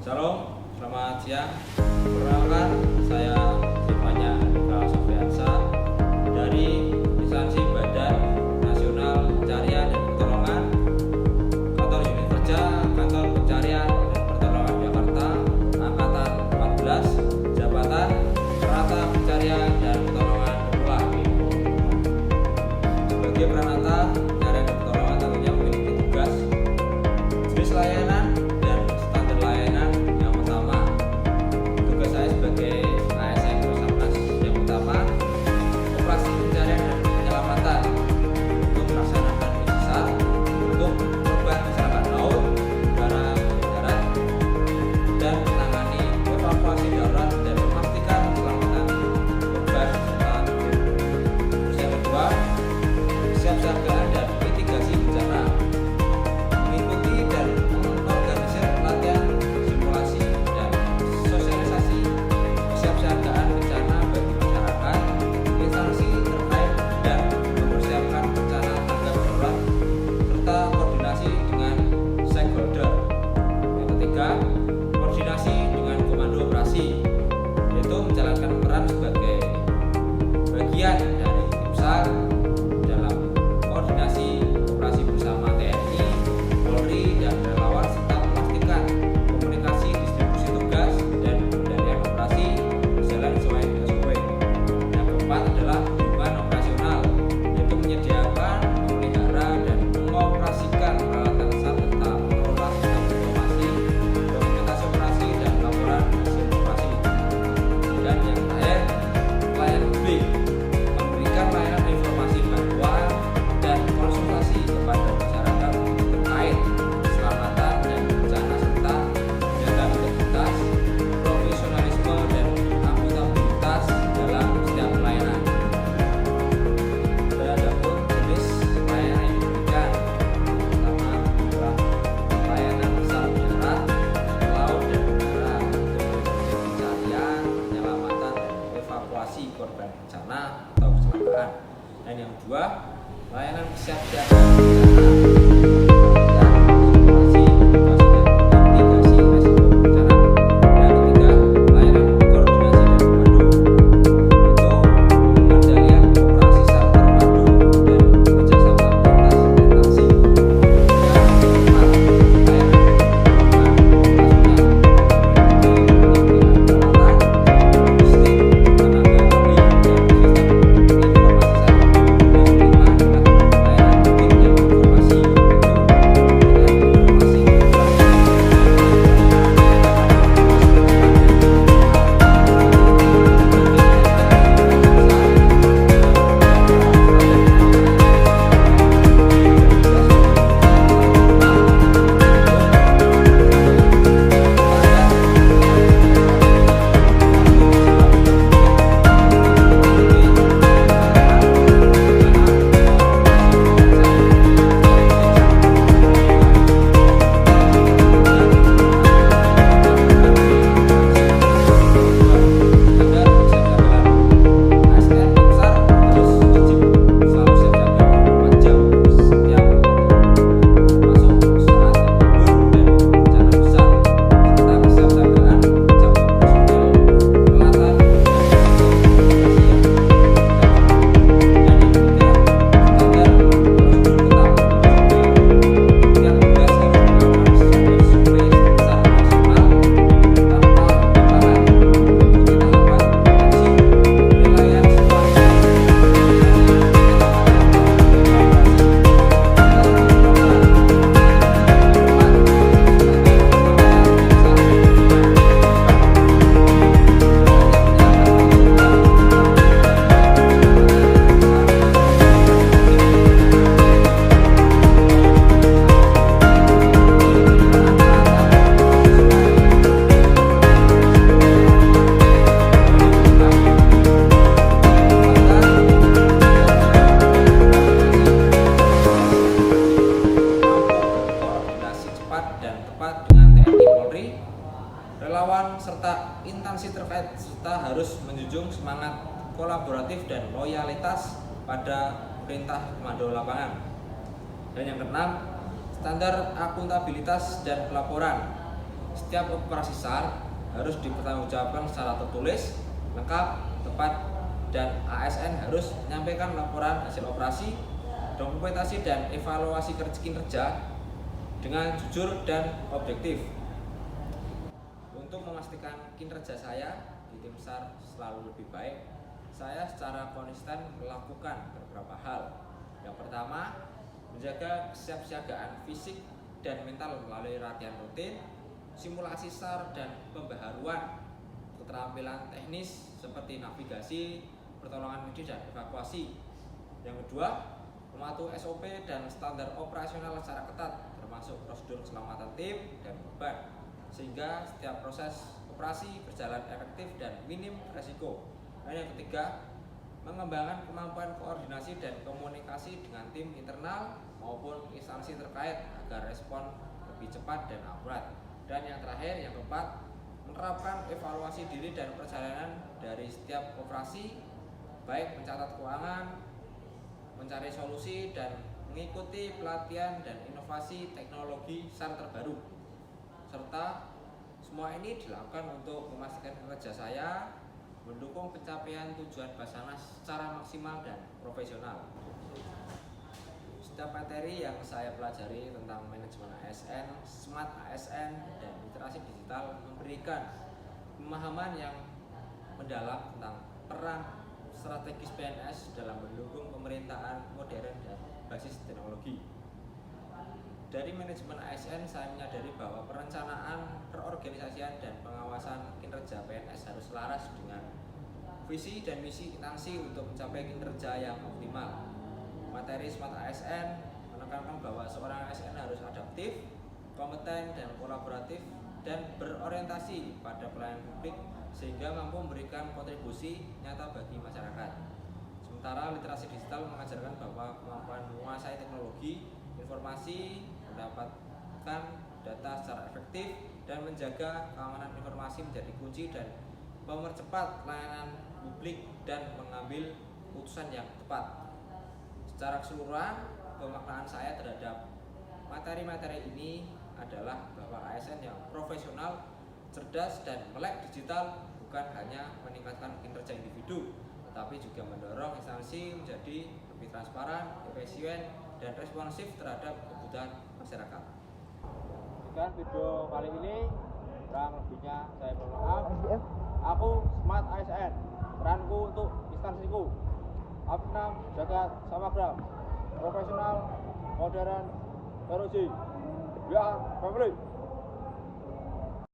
Shalom, selamat siang. Perkenalkan, saya Tifanya Prasofiansa dari Instansi Badan Nasional Pencarian dan Pertolongan, Kantor Unit Kerja, Kantor Pencarian dan Pertolongan Jakarta, Angkatan 14, Jabatan Peranata Pencarian dan Pertolongan Pemula. Sebagai peranata pencarian dan pertolongan tentunya memiliki tugas, jenis layanan, dan standar layanan. Yang pertama, tugas saya sebagai ASN Basarnas yang utama, operasi pencarian dan penyelamatan untuk melaksanakan misi SAR untuk korban kecelakaan laut, udara, darat, dan menangani evakuasi darurat dan memastikan keselamatan korban serta terus yang kedua, kesiapsiagaan dan mitigasi bencana, mengikuti dan mengorganisir pelatihan, simulasi, dan sosialisasi kesiapsiagaan bencana bagi masyarakat, instansi terkait, dan mempersiapkan bencana tanggap darurat serta koordinasi dengan stakeholder. Yang ketiga, koordinasi dengan komando operasi, yaitu menjalankan peran sebagai bagian dari tim SAR dalam koordinasi operasi bersama TNI, Polri, dan relawan serta memastikan komunikasi distribusi tugas dan pengendalian operasi berjalan sesuai SOP. Yang keempat adalah hubungan operasional, yaitu menyediakan, memelihara, dan mengoperasikan peralatan SAR serta mengelola sistem informasi, dokumentasi operasi, dan laporan hasil operasi. Dan yang terakhir, pelayanan publik, memberikan layanan informasi bantuan dan konsultasi kepada masyarakat terkait keselamatan dan bencana serta menjaga integritas, profesionalisme, dan akuntabilitas dalam setiap pelayanan. Dan adapun jenis layanan yang diberikan, pertama adalah layanan SAR darat, laut, dan udara untuk pencarian, penyelamatan, dan evakuasi korban bencana atau kecelakaan. Dan yang kedua, layanan kesiapsiagaan bencana, simulasi, mitigasi resiko bencana. Dan yang ketiga, layanan koordinasi dan komando, yaitu pengendalian operasi SAR terpadu dan kerjasama lintas instansi. Dan yang keempat, layanan operasional, penyidikan peralatan, logistik, tenaga ahli, dan sistem informasi SAR. Dan yang kelima adalah layanan publik dan informasi, yaitu informasi relawan serta instansi terkait serta harus menjunjung semangat kolaboratif dan loyalitas pada perintah komando lapangan. Dan yang keenam, standar akuntabilitas dan pelaporan, Setiap operasi SAR harus dipertanggungjawabkan secara tertulis, lengkap, tepat, dan ASN harus menyampaikan laporan hasil operasi, dokumentasi, dan evaluasi kinerja dengan jujur dan objektif. Untuk memastikan kinerja saya di tim SAR selalu lebih baik, saya secara konsisten melakukan beberapa hal. Yang pertama, menjaga kesiapsiagaan fisik dan mental melalui latihan rutin, simulasi SAR, dan pembaharuan keterampilan teknis seperti navigasi, pertolongan medis, dan evakuasi. Yang kedua, mematuhi SOP dan standar operasional secara ketat, termasuk prosedur keselamatan tim dan korban, sehingga setiap proses operasi berjalan efektif dan minim resiko. Dan yang ketiga, mengembangkan kemampuan koordinasi dan komunikasi dengan tim internal maupun instansi terkait agar respon lebih cepat dan akurat. Dan yang terakhir, yang keempat, menerapkan evaluasi diri dan perjalanan dari setiap operasi, baik mencatat keuangan, mencari solusi, dan mengikuti pelatihan dan inovasi teknologi SAR terbaru. Serta semua ini dilakukan untuk memastikan kinerja saya mendukung pencapaian tujuan Basarnas secara maksimal dan profesional. Setiap materi yang saya pelajari tentang manajemen ASN, smart ASN, dan literasi digital memberikan pemahaman yang mendalam tentang peran strategis PNS dalam mendukung pemerintahan modern dan basis teknologi. Dari manajemen ASN, saya menyadari bahwa perencanaan, perorganisasian, dan pengawasan kinerja PNS harus selaras dengan visi dan misi instansi untuk mencapai kinerja yang optimal. Materi Smart ASN menekankan bahwa seorang ASN harus adaptif, kompeten, dan kolaboratif, dan berorientasi pada pelayanan publik sehingga mampu memberikan kontribusi nyata bagi masyarakat. Sementara literasi digital mengajarkan bahwa kemampuan menguasai teknologi informasi, mendapatkan data secara efektif, dan menjaga keamanan informasi menjadi kunci dan mempercepat layanan publik dan mengambil keputusan yang tepat. Secara keseluruhan, pemaknaan saya terhadap materi-materi ini adalah bahwa ASN yang profesional, cerdas, dan melek digital bukan hanya meningkatkan kinerja individu, tetapi juga mendorong instansi menjadi lebih transparan, efisien, dan responsif terhadap kebutuhan masyarakat. Sekian video kali ini, kurang lebihnya saya mohon maaf. Aku Smart ASN, peranku untuk instansiku. Abnam Jagat Samagram, profesional, modern, teknologi. We are family.